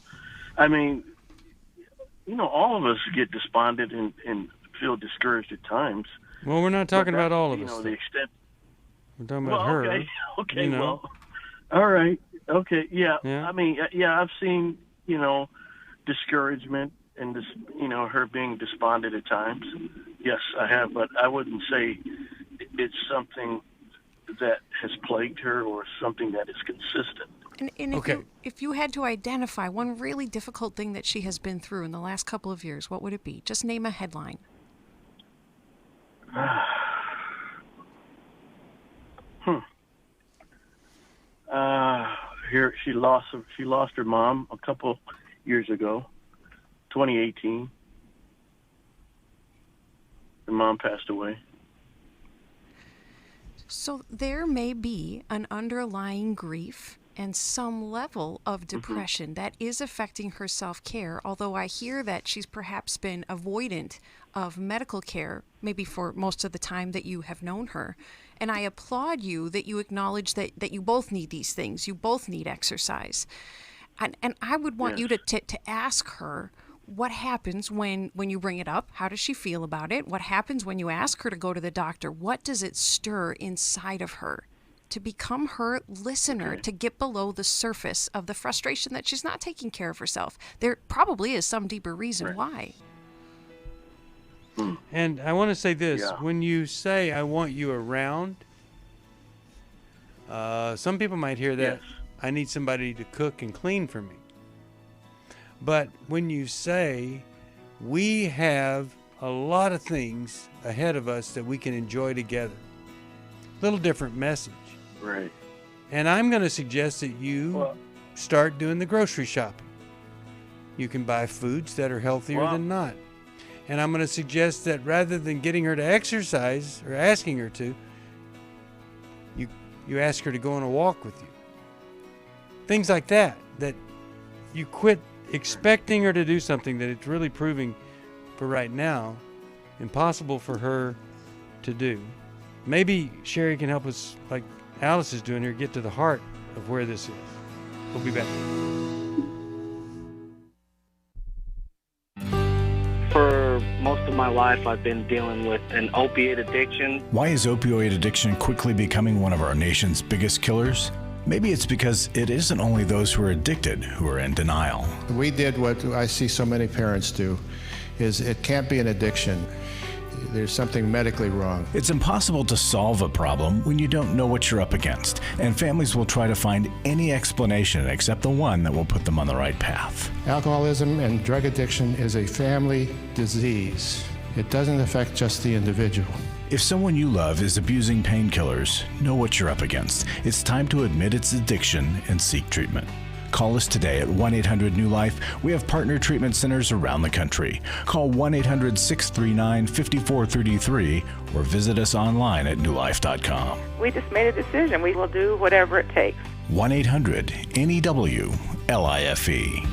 [SPEAKER 17] All of us get despondent and feel discouraged at times.
[SPEAKER 2] Well, we're not talking about all of us.
[SPEAKER 17] The extent.
[SPEAKER 2] We're talking about her.
[SPEAKER 17] Okay. Well, all right. Okay. Yeah. I've seen, discouragement and her being despondent at times. Yes, I have, but I wouldn't say it's something that has plagued her or something that is consistent.
[SPEAKER 7] And if you had to identify one really difficult thing that she has been through in the last couple of years, what would it be? Just name a headline.
[SPEAKER 17] Here she lost her mom a couple years ago, 2018. Her mom passed away.
[SPEAKER 7] So there may be an underlying grief and some level of depression that is affecting her self-care, although I hear that she's perhaps been avoidant of medical care, maybe for most of the time that you have known her. And I applaud you that you acknowledge that you both need these things. You both need exercise. And I would want you to ask her, what happens when you bring it up? How does she feel about it? What happens when you ask her to go to the doctor? What does it stir inside of her? To become her listener, to get below the surface of the frustration that she's not taking care of herself. There probably is some deeper reason why.
[SPEAKER 2] And I want to say this. When you say, I want you around, some people might hear that, I need somebody to cook and clean for me. But when you say, we have a lot of things ahead of us that we can enjoy together, little different message.
[SPEAKER 17] Right.
[SPEAKER 2] And I'm going to suggest that you start doing the grocery shopping. You can buy foods that are healthier than not. And I'm going to suggest that rather than getting her to exercise or asking her to, you ask her to go on a walk with you. Things like that you quit expecting her to do something that it's really proving for right now impossible for her to do. Maybe Sherry can help us, like Alice is doing here, get to the heart of where this is. We'll be back.
[SPEAKER 18] For most of my life, I've been dealing with an opiate addiction.
[SPEAKER 1] Why is opioid addiction quickly becoming one of our nation's biggest killers? Maybe it's because it isn't only those who are addicted who are in denial.
[SPEAKER 19] We did what I see so many parents do, is it can't be an addiction. There's something medically wrong.
[SPEAKER 1] It's impossible to solve a problem when you don't know what you're up against, and families will try to find any explanation except the one that will put them on the right path.
[SPEAKER 19] Alcoholism and drug addiction is a family disease. It doesn't affect just the individual.
[SPEAKER 1] If someone you love is abusing painkillers, know what you're up against. It's time to admit its addiction and seek treatment. Call us today at 1-800-NEW-LIFE. We have partner treatment centers around the country. Call 1-800-639-5433 or visit us online at newlife.com.
[SPEAKER 20] We just made a decision. We will do whatever it takes.
[SPEAKER 1] 1-800-NEW-LIFE.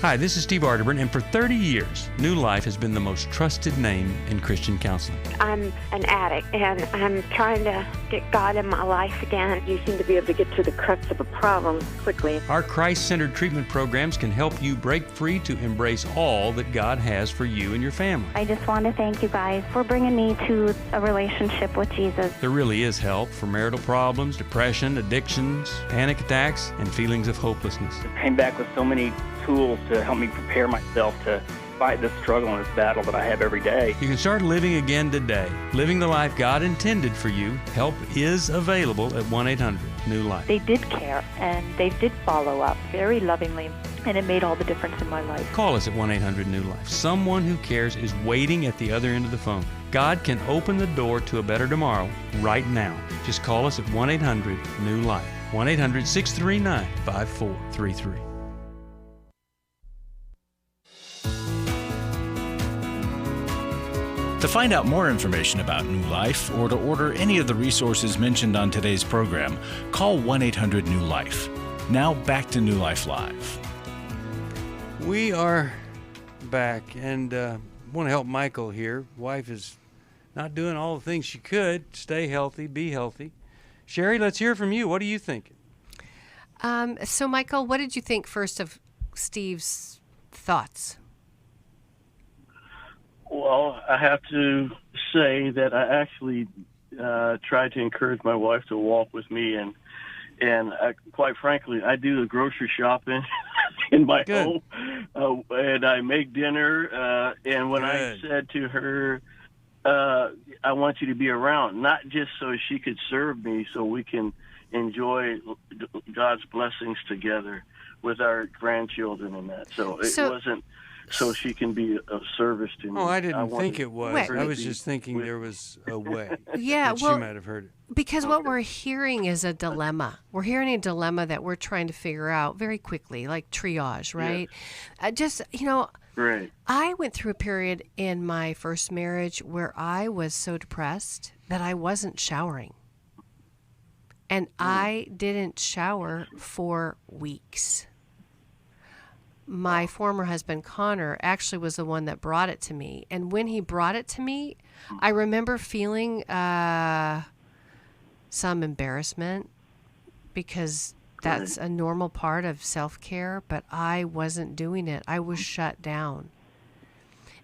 [SPEAKER 2] Hi, this is Steve Arterburn, and for 30 years, New Life has been the most trusted name in Christian counseling.
[SPEAKER 21] I'm an addict, and I'm trying to get God in my life again.
[SPEAKER 12] You seem to be able to get to the crux of a problem quickly.
[SPEAKER 2] Our Christ-centered treatment programs can help you break free to embrace all that God has for you and your family.
[SPEAKER 9] I just want to thank you guys for bringing me to a relationship with Jesus.
[SPEAKER 2] There really is help for marital problems, depression, addictions, panic attacks, and feelings of hopelessness.
[SPEAKER 18] I came back with so many tools to help me prepare myself to fight this struggle and this battle that I have every day.
[SPEAKER 2] You can start living again today, living the life God intended for you. Help is available at 1-800-NEW-LIFE.
[SPEAKER 13] They did care, and they did follow up very lovingly, and it made all the difference in my life.
[SPEAKER 2] Call us at 1-800-NEW-LIFE. Someone who cares is waiting at the other end of the phone. God can open the door to a better tomorrow right now. Just call us at 1-800-NEW-LIFE. 1-800-639-5433.
[SPEAKER 1] To find out more information about New Life or to order any of the resources mentioned on today's program, call 1-800-NEW-LIFE. Now back to New Life Live.
[SPEAKER 2] We are back, and want to help Michael here. Wife is not doing all the things she could. Stay healthy, be healthy. Sherry, let's hear from you. What are you thinking?
[SPEAKER 3] So, Michael, what did you think first of Steve's thoughts?
[SPEAKER 17] Well, I have to say that I actually tried to encourage my wife to walk with me, and quite frankly, I do the grocery shopping in my home, and I make dinner. And when I said to her, I want you to be around, not just so she could serve me, so we can enjoy God's blessings together with our grandchildren and that. So it wasn't so she can be of service to me.
[SPEAKER 2] Oh, I didn't think it was. I was just thinking there was a way that she might have heard it.
[SPEAKER 3] Because what we're hearing is a dilemma. We're hearing a dilemma that we're trying to figure out very quickly, like triage, right?
[SPEAKER 17] Right.
[SPEAKER 3] I went through a period in my first marriage where I was so depressed that I wasn't showering. And I didn't shower for weeks. My former husband, Connor, actually was the one that brought it to me. And when he brought it to me, I remember feeling some embarrassment because that's a normal part of self-care, but I wasn't doing it. I was shut down.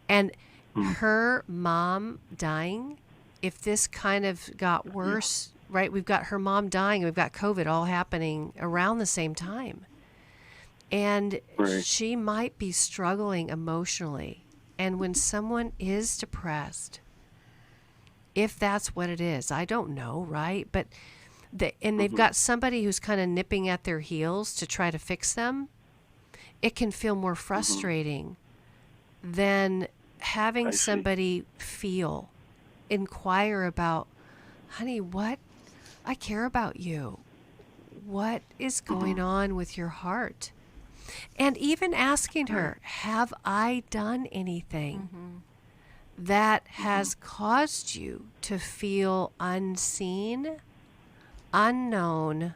[SPEAKER 3] And her mom dying, if this kind of got worse, right? We've got her mom dying, and we've got COVID all happening around the same time. And she might be struggling emotionally. And when someone is depressed, if that's what it is, I don't know, right? But they've got somebody who's kind of nipping at their heels to try to fix them, it can feel more frustrating than having somebody inquire about, honey, what? I care about you. What is going on with your heart? And even asking her, have I done anything that has caused you to feel unseen, unknown,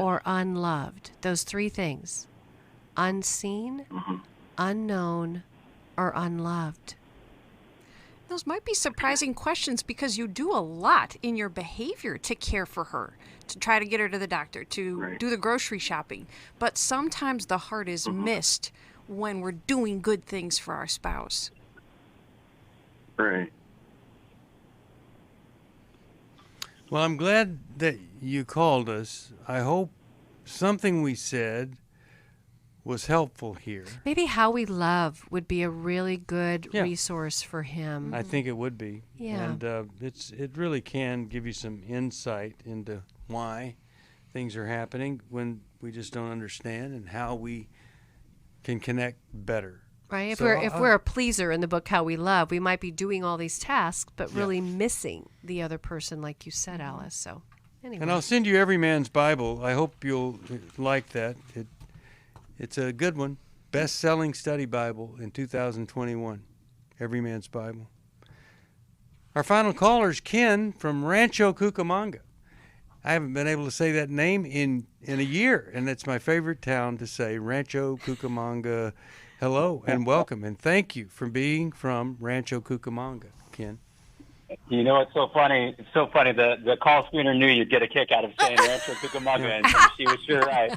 [SPEAKER 3] or unloved? Those three things: unseen, unknown, or unloved.
[SPEAKER 7] Those might be surprising questions because you do a lot in your behavior to care for her, to try to get her to the doctor, to do the grocery shopping. But sometimes the heart is missed when we're doing good things for our spouse.
[SPEAKER 17] Right.
[SPEAKER 2] Well, I'm glad that you called us. I hope something we said was helpful here.
[SPEAKER 3] Maybe How We Love would be a really good resource for him.
[SPEAKER 2] I think it would be.
[SPEAKER 3] Yeah.
[SPEAKER 2] And it really can give you some insight into why things are happening when we just don't understand, and how we can connect better.
[SPEAKER 3] Right? If we're a pleaser in the book How We Love, we might be doing all these tasks but really missing the other person, like you said, Alice. So anyway.
[SPEAKER 2] And I'll send you Every Man's Bible. I hope you'll like that. It's a good one. Best-selling study Bible in 2021. Every Man's Bible. Our final caller is Ken from Rancho Cucamonga. I haven't been able to say that name in a year, and it's my favorite town to say. Rancho Cucamonga. Hello and welcome, and thank you for being from Rancho Cucamonga, Ken.
[SPEAKER 6] You know, it's so funny. It's so funny. The call screener knew you'd get a kick out of saying Rancho Cucamonga, and she was sure right.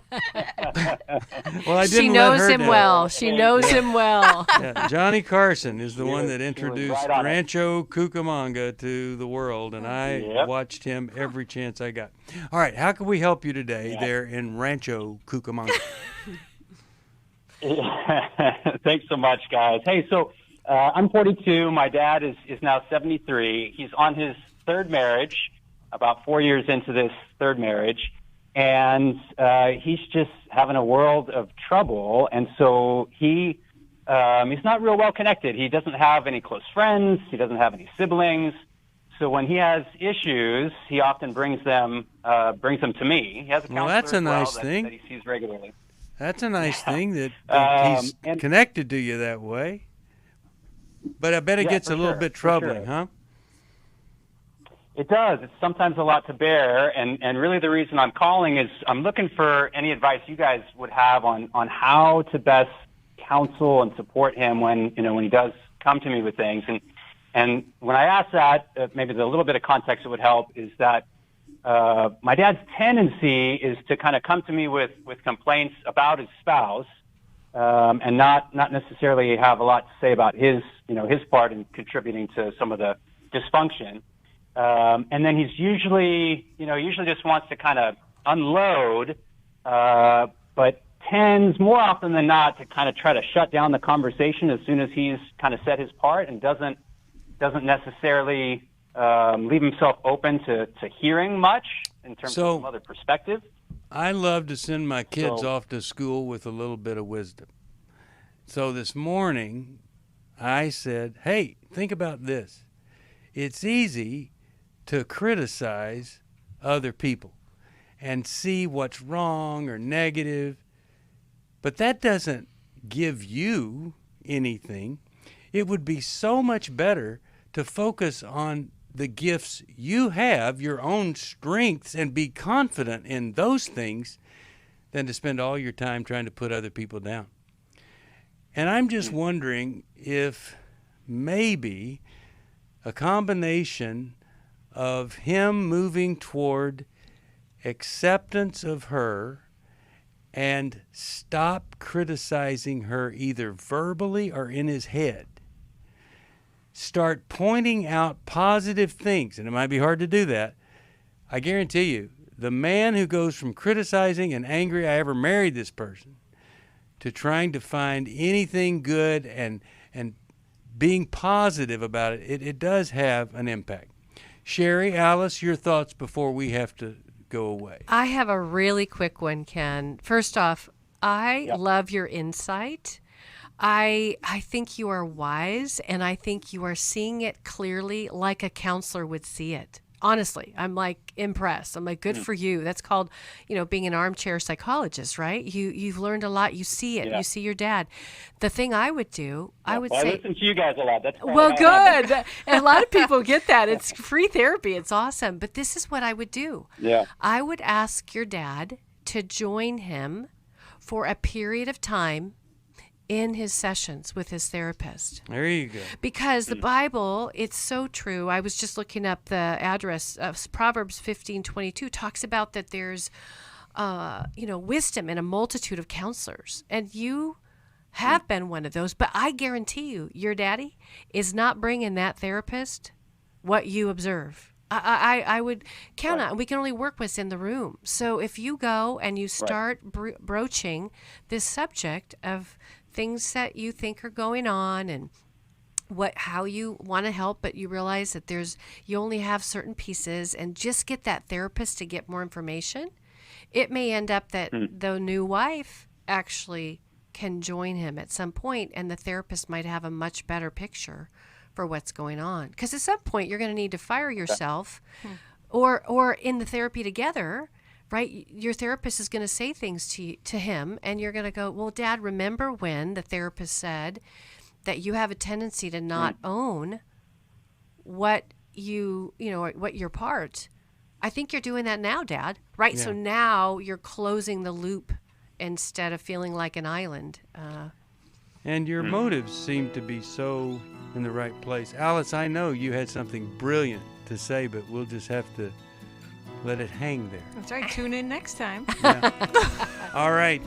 [SPEAKER 2] Well, I didn't
[SPEAKER 3] She knows him well. She knows him well.
[SPEAKER 2] Yeah, Johnny Carson is the one that introduced Rancho Cucamonga to the world, and I watched him every chance I got. All right, how can we help you today there in Rancho Cucamonga?
[SPEAKER 6] Thanks so much, guys. Hey, so I'm 42. My dad is now 73. He's on his third marriage, about 4 years into this third marriage, and he's just having a world of trouble. And so he's not real well connected. He doesn't have any close friends. He doesn't have any siblings. So when he has issues, he often brings them to me. He has a counselor
[SPEAKER 2] that's a nice thing.
[SPEAKER 6] that he sees regularly.
[SPEAKER 2] That's a nice thing that he's connected to you that way. But I bet it gets a little bit troubling,
[SPEAKER 6] sure.
[SPEAKER 2] huh?
[SPEAKER 6] It does. It's sometimes a lot to bear, and really the reason I'm calling is I'm looking for any advice you guys would have on how to best counsel and support him when he does come to me with things. And when I ask that, maybe the little bit of context that would help is that my dad's tendency is to kind of come to me with complaints about his spouse, and not necessarily have a lot to say about his part in contributing to some of the dysfunction. And then he's usually just wants to kind of unload, but tends more often than not to kind of try to shut down the conversation as soon as he's kind of said his part, and doesn't necessarily leave himself open to hearing much in terms of some other perspective.
[SPEAKER 2] I love to send my kids off to school with a little bit of wisdom. So this morning I said, hey, think about this. It's easy to criticize other people and see what's wrong or negative, but that doesn't give you anything. It would be so much better to focus on the gifts you have, your own strengths, and be confident in those things than to spend all your time trying to put other people down. And I'm just wondering if maybe a combination of him moving toward acceptance of her and stop criticizing her either verbally or in his head. Start pointing out positive things, and it might be hard to do that. I guarantee you, the man who goes from criticizing and angry, I ever married this person, to trying to find anything good and being positive about it, it does have an impact. Sherry, Alice, your thoughts before we have to go away.
[SPEAKER 3] I have a really quick one, Ken. First off, I love your insight. I think you are wise, and I think you are seeing it clearly like a counselor would see it. Honestly, I'm like impressed. I'm like, good for you. That's called, being an armchair psychologist, right? You've learned a lot. You see it. You see your dad. The thing I would do, I would say,
[SPEAKER 6] I listen to you guys a lot. That's
[SPEAKER 3] well, good. And a lot of people get that. It's free therapy. It's awesome. But this is what I would do.
[SPEAKER 6] Yeah.
[SPEAKER 3] I would ask your dad to join him for a period of time in his sessions with his therapist.
[SPEAKER 2] There you go.
[SPEAKER 3] Because the Bible, it's so true. I was just looking up the address of Proverbs 15:22 talks about that there's, wisdom in a multitude of counselors. And you have been one of those. But I guarantee you, your daddy is not bringing that therapist what you observe. I would count on, we can only work what's in the room. So if you go and you start broaching this subject of things that you think are going on and how you want to help, but you realize that you only have certain pieces, and just get that therapist to get more information, it may end up that the new wife actually can join him at some point, and the therapist might have a much better picture for what's going on. Because at some point you're going to need to fire yourself, or in the therapy together, right? Your therapist is going to say things to him, and you're going to go, well, Dad, remember when the therapist said that you have a tendency to not own what what your part. I think you're doing that now, Dad, right? Yeah. So now you're closing the loop instead of feeling like an island.
[SPEAKER 2] And your motives seem to be so in the right place. Alice, I know you had something brilliant to say, but we'll just have to let it hang there.
[SPEAKER 7] That's right. Tune in next time.
[SPEAKER 2] Yeah. All right.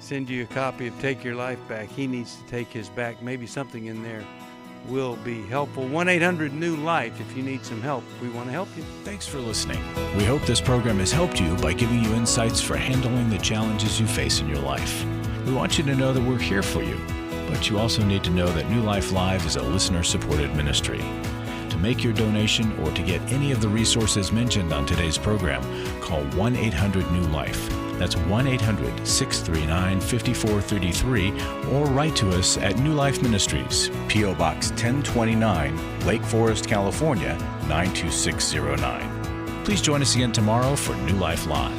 [SPEAKER 2] Send you a copy of Take Your Life Back. He needs to take his back. Maybe something in there will be helpful. 1-800-NEW-LIFE. If you need some help, we want to help you.
[SPEAKER 1] Thanks for listening. We hope this program has helped you by giving you insights for handling the challenges you face in your life. We want you to know that we're here for you, but you also need to know that New Life Live is a listener-supported ministry. To make your donation or to get any of the resources mentioned on today's program, call 1-800-NEW-LIFE. That's 1-800-639-5433, or write to us at New Life Ministries, P.O. Box 1029, Lake Forest, California, 92609. Please join us again tomorrow for New Life Live.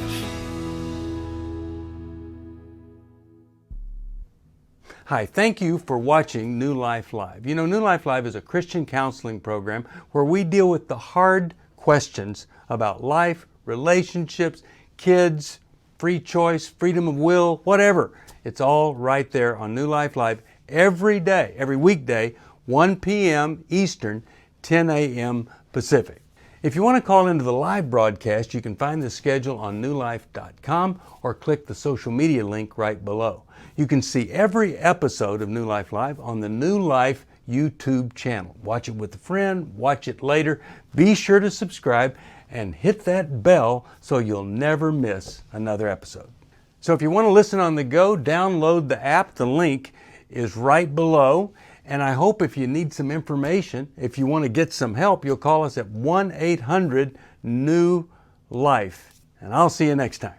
[SPEAKER 2] Hi, thank you for watching New Life Live. You know, New Life Live is a Christian counseling program where we deal with the hard questions about life, relationships, kids, free choice, freedom of will, whatever. It's all right there on New Life Live every day, every weekday, 1 p.m. Eastern, 10 a.m. Pacific. If you want to call into the live broadcast, you can find the schedule on newlife.com or click the social media link right below. You can see every episode of New Life Live on the New Life YouTube channel. Watch it with a friend, watch it later. Be sure to subscribe and hit that bell so you'll never miss another episode. So if you want to listen on the go, download the app. The link is right below. And I hope if you need some information, if you want to get some help, you'll call us at 1-800-NEW-LIFE. And I'll see you next time.